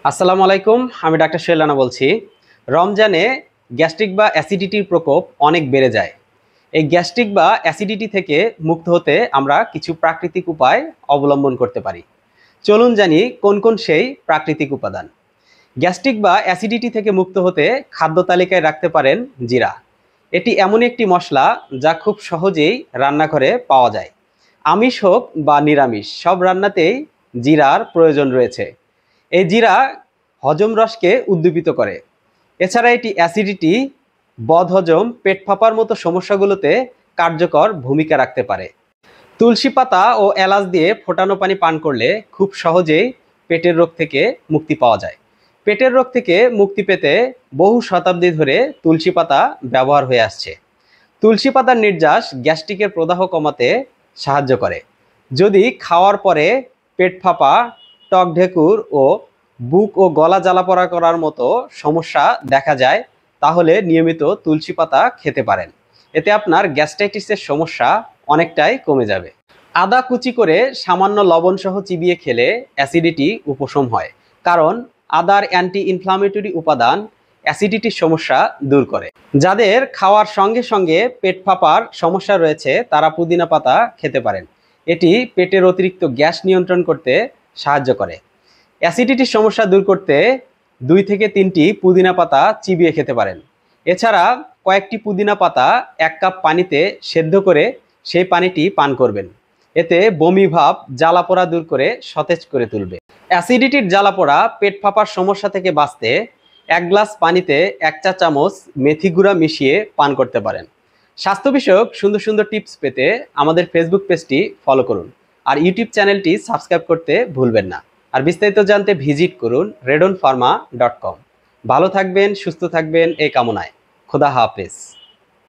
আসসালামু আলাইকুম। আমি ডাক্তার সোহেল রানা বলছি। রমজানে গ্যাস্ট্রিক বা অ্যাসিডিটির প্রকোপ অনেক বেড়ে যায়। এই গ্যাস্ট্রিক বা অ্যাসিডিটি থেকে মুক্ত হতে আমরা কিছু প্রাকৃতিক উপায় অবলম্বন করতে পারি। চলুন জানি কোন কোন সেই প্রাকৃতিক উপাদান। গ্যাস্ট্রিক বা অ্যাসিডিটি থেকে মুক্ত হতে খাদ্য তালিকায় রাখতে পারেন জিরা। এটি এমন একটি মশলা যা খুব সহজেই রান্নাঘরে পাওয়া যায়। আমিষ হোক বা নিরামিষ সব রান্নাতেই জিরার প্রয়োজন রয়েছে। এই জিরা হজম রসকে উদ্দীপিত করে। এছাড়া এটি অ্যাসিডিটি, বদহজম, পেট ফাঁপার মতো সমস্যাগুলোতে কার্যকর ভূমিকা রাখতে পারে। তুলসী পাতা ও এলাচ দিয়ে ফোটানো পানি পান করলে খুব সহজেই পেটের রোগ থেকে মুক্তি পাওয়া যায়। পেটের রোগ থেকে মুক্তি পেতে বহু শতাব্দী ধরে তুলসী পাতা ব্যবহার হয়ে আসছে। তুলসী পাতার নির্যাস গ্যাস্ট্রিকের প্রদাহ কমাতে সাহায্য করে। যদি খাওয়ার পরে পেট ফাঁপা, টক ঢেকুর ও বুক ও গলা জ্বালাপোড়া করার মতো সমস্যা দেখা যায়, তাহলে নিয়মিত তুলসী পাতা খেতে পারেন। এতে আপনার গ্যাস্ট্রাইটিসের সমস্যা অনেকটাই কমে যাবে। আদা কুচি করে সামান্য লবণ সহ চিবিয়ে খেলে অ্যাসিডিটি উপশম হয়, কারণ আদার অ্যান্টি ইনফ্লামেটরি উপাদান অ্যাসিডিটির সমস্যা দূর করে। যাদের খাওয়ার সঙ্গে সঙ্গে পেট ফাঁপার সমস্যা রয়েছে তারা পুদিনা পাতা খেতে পারেন। এটি পেটের অতিরিক্ত গ্যাস নিয়ন্ত্রণ করতে সাহায্য করে। অ্যাসিডিটির সমস্যা দূর করতে 2 থেকে 3টি পুদিনা পাতা চিবিয়ে খেতে পারেন। এছাড়া কয়েকটি পুদিনা পাতা 1 কাপ পানিতে সেদ্ধ করে সেই পানিটি পান করবেন। এতে বমি ভাব, জ্বালাপোড়া দূর করে সতেজ করে তুলবে। অ্যাসিডিটির জ্বালাপোড়া, পেট ফাঁপার সমস্যা থেকে বাঁচতে 1 গ্লাস পানিতে 1 চা চামচ মেথি গুঁড়া মিশিয়ে পান করতে পারেন। স্বাস্থ্য বিষয়ক সুন্দর সুন্দর টিপস পেতে আমাদের ফেসবুক পেজটি ফলো করুন আর ইউটিউব চ্যানেলটি সাবস্ক্রাইব করতে ভুলবেন না। আর বিস্তারিত জানতে ভিজিট করুন redonpharma.com। ভালো থাকবেন, সুস্থ থাকবেন এই কামনায়। খোদা হাফেজ।